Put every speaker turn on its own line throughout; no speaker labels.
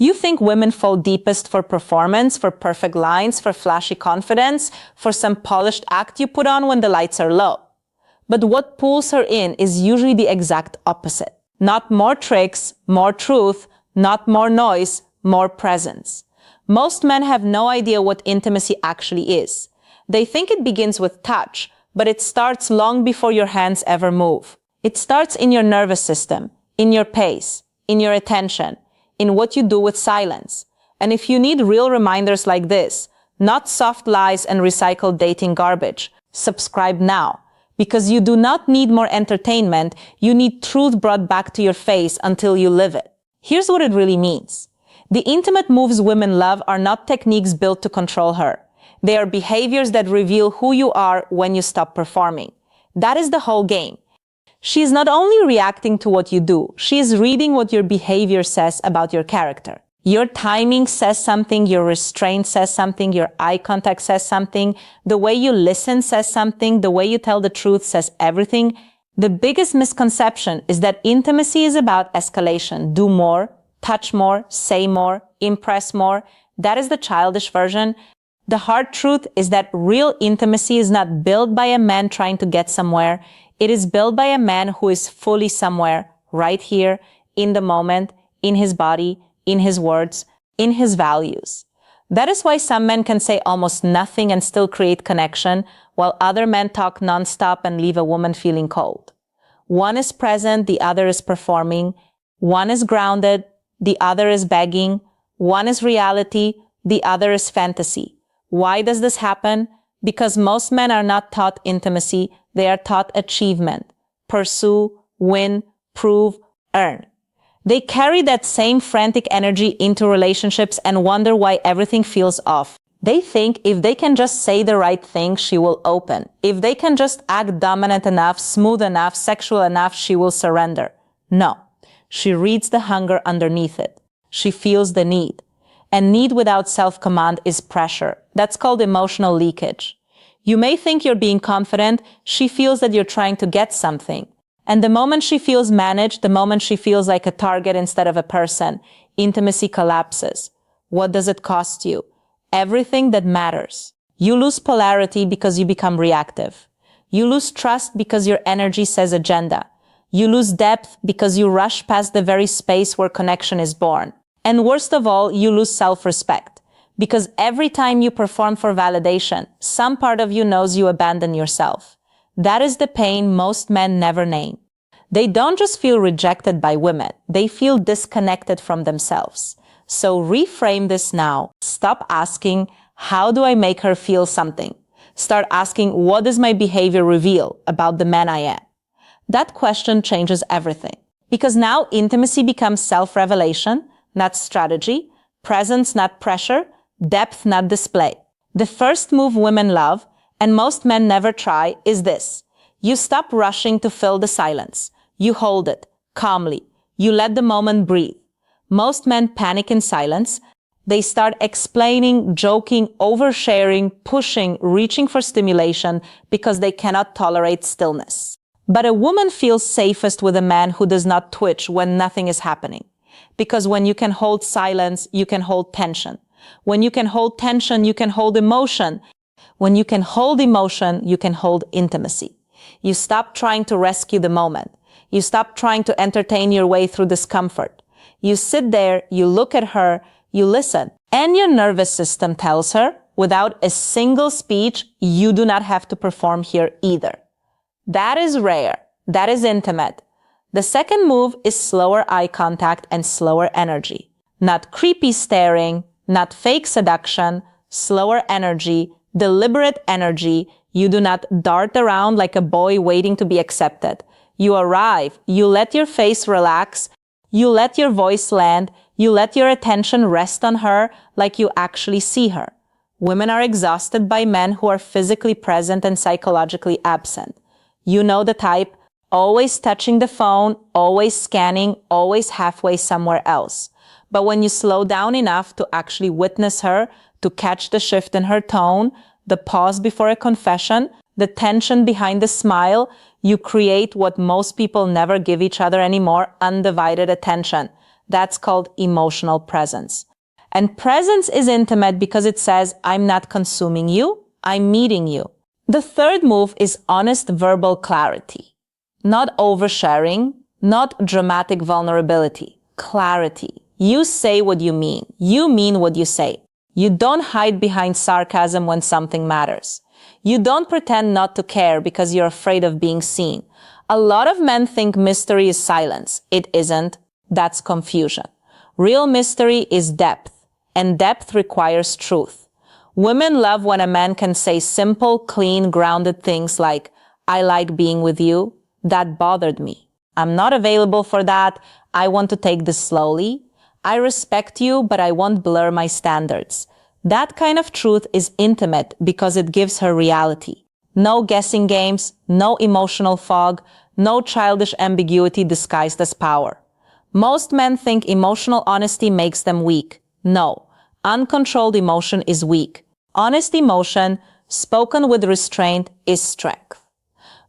You think women fall deepest for performance, for perfect lines, for flashy confidence, for some polished act you put on when the lights are low. But what pulls her in is usually the exact opposite. Not more tricks, more truth, not more noise, more presence. Most men have no idea what intimacy actually is. They think it begins with touch, but it starts long before your hands ever move. It starts in your nervous system, in your pace, in your attention, in what you do with silence. And if you need real reminders like this, not soft lies and recycled dating garbage, subscribe now. Because you do not need more entertainment, you need truth brought back to your face until you live it. Here's what it really means. The intimate moves women love are not techniques built to control her. They are behaviors that reveal who you are when you stop performing. That is the whole game. She is not only reacting to what you do, she is reading what your behavior says about your character. Your timing says something, your restraint says something, your eye contact says something, the way you listen says something, the way you tell the truth says everything. The biggest misconception is that intimacy is about escalation. Do more, touch more, say more, impress more. That is the childish version. The hard truth is that real intimacy is not built by a man trying to get somewhere. It is built by a man who is fully somewhere, right here, in the moment, in his body, in his words, in his values. That is why some men can say almost nothing and still create connection, while other men talk nonstop and leave a woman feeling cold. One is present, the other is performing. One is grounded, the other is begging. One is reality, the other is fantasy. Why does this happen? Because most men are not taught intimacy, they are taught achievement. Pursue, win, prove, earn. They carry that same frantic energy into relationships and wonder why everything feels off. They think if they can just say the right thing, she will open. If they can just act dominant enough, smooth enough, sexual enough, she will surrender. No. She reads the hunger underneath it. She feels the need. And need without self-command is pressure. That's called emotional leakage. You may think you're being confident, she feels that you're trying to get something. And the moment she feels managed, the moment she feels like a target instead of a person, intimacy collapses. What does it cost you? Everything that matters. You lose polarity because you become reactive. You lose trust because your energy says agenda. You lose depth because you rush past the very space where connection is born. And worst of all, you lose self-respect. Because every time you perform for validation, some part of you knows you abandon yourself. That is the pain most men never name. They don't just feel rejected by women, they feel disconnected from themselves. So reframe this now. Stop asking, how do I make her feel something? Start asking, what does my behavior reveal about the man I am? That question changes everything. Because now intimacy becomes self-revelation, not strategy, presence, not pressure, depth, not display. The first move women love, and most men never try, is this. You stop rushing to fill the silence. You hold it, calmly. You let the moment breathe. Most men panic in silence. They start explaining, joking, oversharing, pushing, reaching for stimulation because they cannot tolerate stillness. But a woman feels safest with a man who does not twitch when nothing is happening. Because when you can hold silence, you can hold tension. When you can hold tension, you can hold emotion. When you can hold emotion, you can hold intimacy. You stop trying to rescue the moment. You stop trying to entertain your way through discomfort. You sit there, you look at her, you listen. And your nervous system tells her, without a single speech, you do not have to perform here either. That is rare. That is intimate. The second move is slower eye contact and slower energy. Not creepy staring, not fake seduction, slower energy, deliberate energy. You do not dart around like a boy waiting to be accepted. You arrive, you let your face relax, you let your voice land, you let your attention rest on her like you actually see her. Women are exhausted by men who are physically present and psychologically absent. You know the type, always touching the phone, always scanning, always halfway somewhere else. But when you slow down enough to actually witness her, to catch the shift in her tone, the pause before a confession, the tension behind the smile, you create what most people never give each other anymore, undivided attention. That's called emotional presence. And presence is intimate because it says, I'm not consuming you, I'm meeting you. The third move is honest verbal clarity. Not oversharing, not dramatic vulnerability. Clarity. You say what you mean. You mean what you say. You don't hide behind sarcasm when something matters. You don't pretend not to care because you're afraid of being seen. A lot of men think mystery is silence. It isn't. That's confusion. Real mystery is depth, and depth requires truth. Women love when a man can say simple, clean, grounded things like, I like being with you. That bothered me. I'm not available for that. I want to take this slowly. I respect you, but I won't blur my standards. That kind of truth is intimate because it gives her reality. No guessing games, no emotional fog, no childish ambiguity disguised as power. Most men think emotional honesty makes them weak. No, uncontrolled emotion is weak. Honest emotion, spoken with restraint, is strength.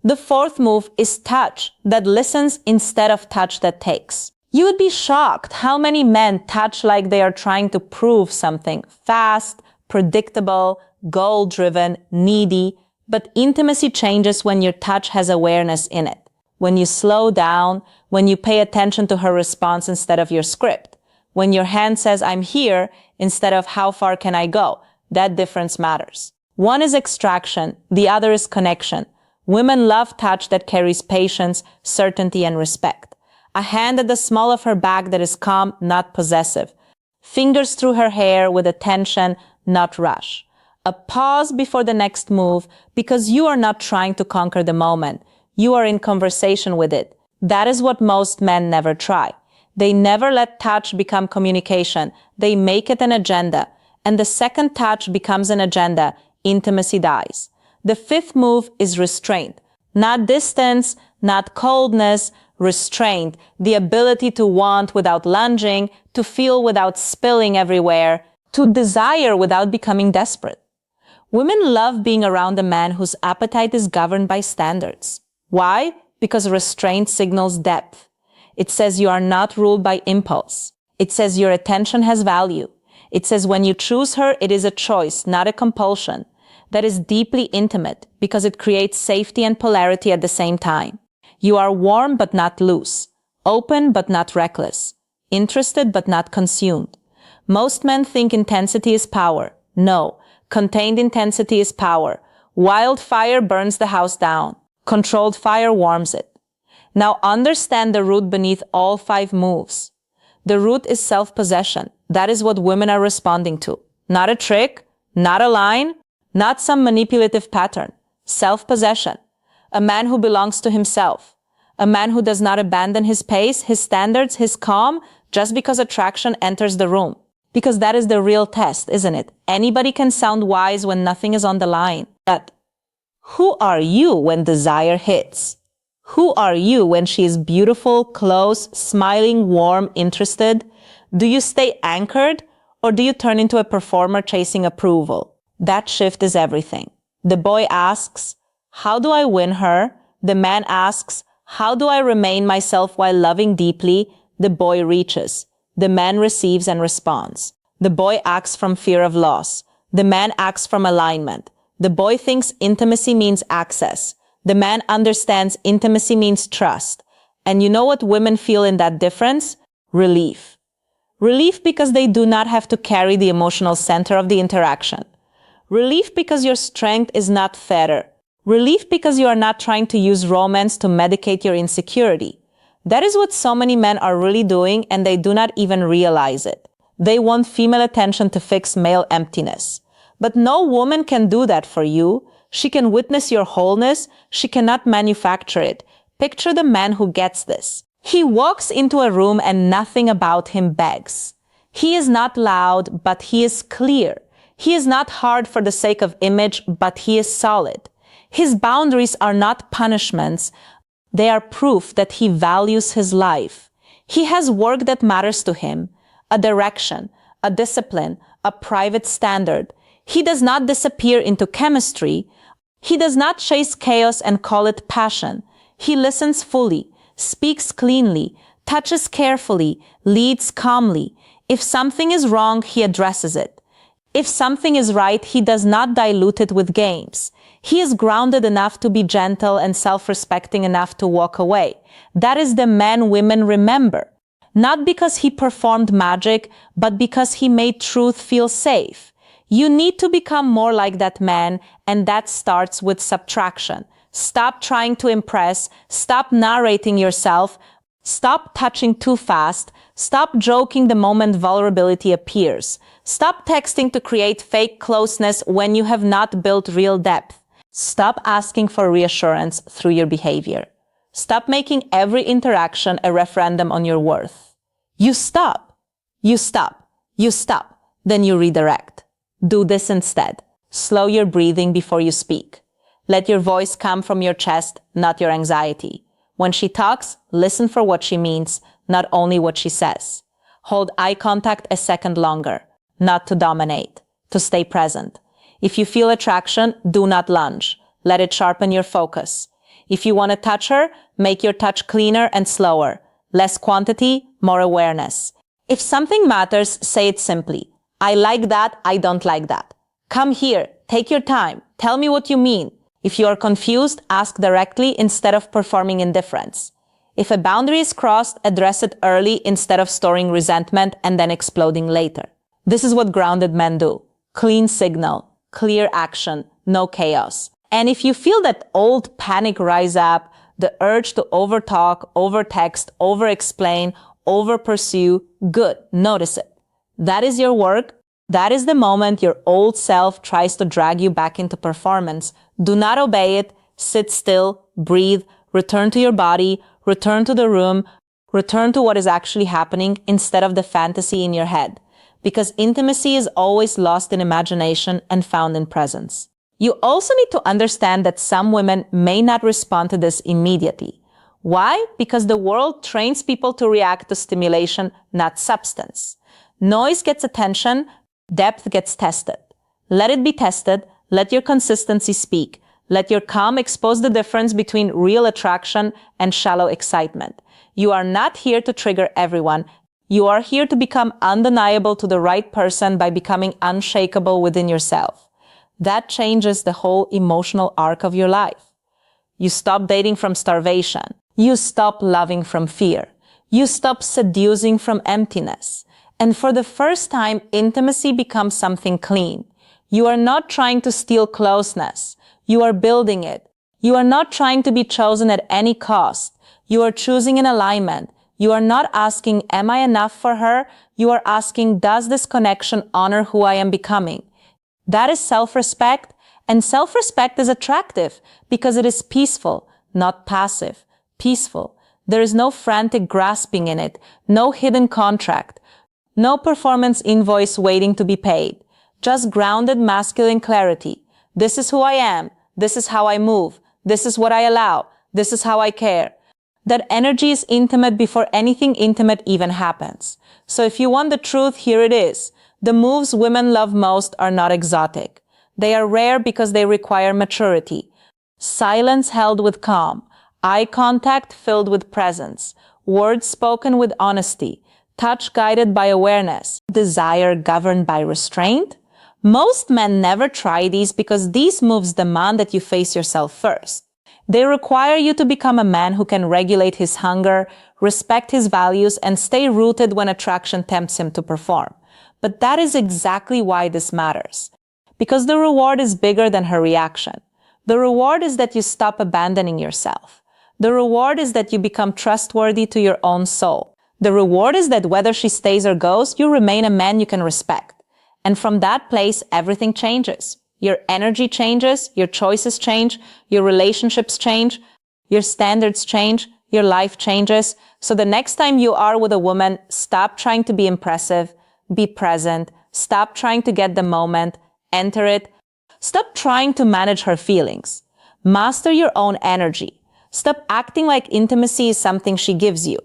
The fourth move is touch that listens instead of touch that takes. You would be shocked how many men touch like they are trying to prove something fast, predictable, goal-driven, needy, but intimacy changes when your touch has awareness in it. When you slow down, when you pay attention to her response instead of your script. When your hand says, I'm here, instead of how far can I go, that difference matters. One is extraction, the other is connection. Women love touch that carries patience, certainty, and respect. A hand at the small of her back that is calm, not possessive. Fingers through her hair with attention, not rush. A pause before the next move because you are not trying to conquer the moment. You are in conversation with it. That is what most men never try. They never let touch become communication. They make it an agenda. And the second touch becomes an agenda, intimacy dies. The fifth move is restraint. Not distance, not coldness, restraint. The ability to want without lunging, to feel without spilling everywhere, to desire without becoming desperate. Women love being around a man whose appetite is governed by standards. Why? Because restraint signals depth. It says you are not ruled by impulse. It says your attention has value. It says when you choose her, it is a choice, not a compulsion. That is deeply intimate because it creates safety and polarity at the same time. You are warm but not loose, open but not reckless, interested but not consumed. Most men think intensity is power. No, contained intensity is power. Wildfire burns the house down. Controlled fire warms it. Now understand the root beneath all 5 moves. The root is self-possession. That is what women are responding to. Not a trick, not a line, not some manipulative pattern. Self-possession. A man who belongs to himself. A man who does not abandon his pace, his standards, his calm, just because attraction enters the room. Because that is the real test, isn't it? Anybody can sound wise when nothing is on the line. But who are you when desire hits? Who are you when she is beautiful, close, smiling, warm, interested? Do you stay anchored or do you turn into a performer chasing approval? That shift is everything. The boy asks, how do I win her? The man asks, how do I remain myself while loving deeply? The boy reaches. The man receives and responds. The boy acts from fear of loss. The man acts from alignment. The boy thinks intimacy means access. The man understands intimacy means trust. And you know what women feel in that difference? Relief. Relief because they do not have to carry the emotional center of the interaction. Relief because your strength is not theater. Relief because you are not trying to use romance to medicate your insecurity. That is what so many men are really doing, and they do not even realize it. They want female attention to fix male emptiness. But no woman can do that for you. She can witness your wholeness. She cannot manufacture it. Picture the man who gets this. He walks into a room and nothing about him begs. He is not loud, but he is clear. He is not hard for the sake of image, but he is solid. His boundaries are not punishments. They are proof that he values his life. He has work that matters to him, a direction, a discipline, a private standard. He does not disappear into chemistry. He does not chase chaos and call it passion. He listens fully, speaks cleanly, touches carefully, leads calmly. If something is wrong, he addresses it. If something is right, he does not dilute it with games. He is grounded enough to be gentle and self-respecting enough to walk away. That is the man women remember. Not because he performed magic, but because he made truth feel safe. You need to become more like that man, and that starts with subtraction. Stop trying to impress. Stop narrating yourself. Stop touching too fast. Stop joking the moment vulnerability appears. Stop texting to create fake closeness when you have not built real depth. Stop asking for reassurance through your behavior. Stop making every interaction a referendum on your worth. You stop. You stop. You stop. Then you redirect. Do this instead. Slow your breathing before you speak. Let your voice come from your chest, not your anxiety. When she talks, listen for what she means, not only what she says. Hold eye contact a second longer, not to dominate, to stay present. If you feel attraction, do not lunge. Let it sharpen your focus. If you want to touch her, make your touch cleaner and slower. Less quantity, more awareness. If something matters, say it simply. I like that, I don't like that. Come here, take your time, tell me what you mean. If you are confused, ask directly instead of performing indifference. If a boundary is crossed, address it early instead of storing resentment and then exploding later. This is what grounded men do. Clean signal, clear action, no chaos. And if you feel that old panic rise up, the urge to overtalk, overtext, overexplain, overpursue, good, notice it. That is your work. That is the moment your old self tries to drag you back into performance. Do not obey it. Sit still, breathe, return to your body, return to the room, return to what is actually happening instead of the fantasy in your head. Because intimacy is always lost in imagination and found in presence. You also need to understand that some women may not respond to this immediately. Why? Because the world trains people to react to stimulation, not substance. Noise gets attention, depth gets tested. Let it be tested. Let your consistency speak. Let your calm expose the difference between real attraction and shallow excitement. You are not here to trigger everyone. You are here to become undeniable to the right person by becoming unshakable within yourself. That changes the whole emotional arc of your life. You stop dating from starvation. You stop loving from fear. You stop seducing from emptiness. And for the first time, intimacy becomes something clean. You are not trying to steal closeness. You are building it. You are not trying to be chosen at any cost. You are choosing in alignment. You are not asking, am I enough for her? You are asking, does this connection honor who I am becoming? That is self-respect, and self-respect is attractive because it is peaceful, not passive. Peaceful. There is no frantic grasping in it, no hidden contract, no performance invoice waiting to be paid. Just grounded masculine clarity. This is who I am. This is how I move. This is what I allow. This is how I care. That energy is intimate before anything intimate even happens. So if you want the truth, here it is. The moves women love most are not exotic. They are rare because they require maturity. Silence held with calm. Eye contact filled with presence. Words spoken with honesty. Touch guided by awareness. Desire governed by restraint. Most men never try these because these moves demand that you face yourself first. They require you to become a man who can regulate his hunger, respect his values, and stay rooted when attraction tempts him to perform. But that is exactly why this matters. Because the reward is bigger than her reaction. The reward is that you stop abandoning yourself. The reward is that you become trustworthy to your own soul. The reward is that whether she stays or goes, you remain a man you can respect. And from that place, everything changes. Your energy changes, your choices change, your relationships change, your standards change, your life changes. So the next time you are with a woman, stop trying to be impressive, be present, stop trying to get the moment, enter it. Stop trying to manage her feelings. Master your own energy. Stop acting like intimacy is something she gives you.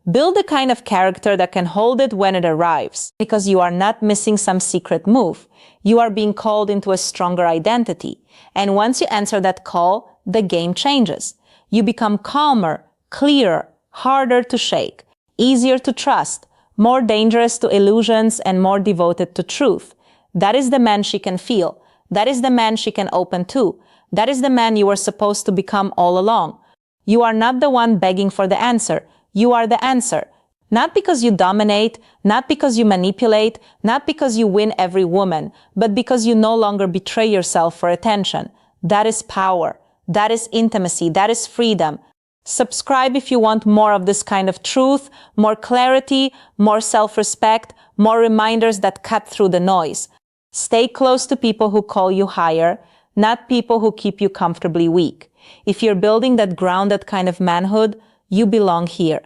Build a kind of character that can hold it when it arrives, because you are not missing some secret move. You are being called into a stronger identity. And once you answer that call, the game changes. You become calmer, clearer, harder to shake. easier to trust, more dangerous to illusions, and more devoted to truth. That is the man she can feel. That is the man she can open to. That is the man you were supposed to become all along. You are not the one begging for the answer. You are the answer. Not because you dominate, not because you manipulate, not because you win every woman, but because you no longer betray yourself for attention. That is power. That is intimacy. That is freedom. Subscribe if you want more of this kind of truth, more clarity, more self-respect, more reminders that cut through the noise. Stay close to people who call you higher, not people who keep you comfortably weak. If you're building that grounded kind of manhood, you belong here.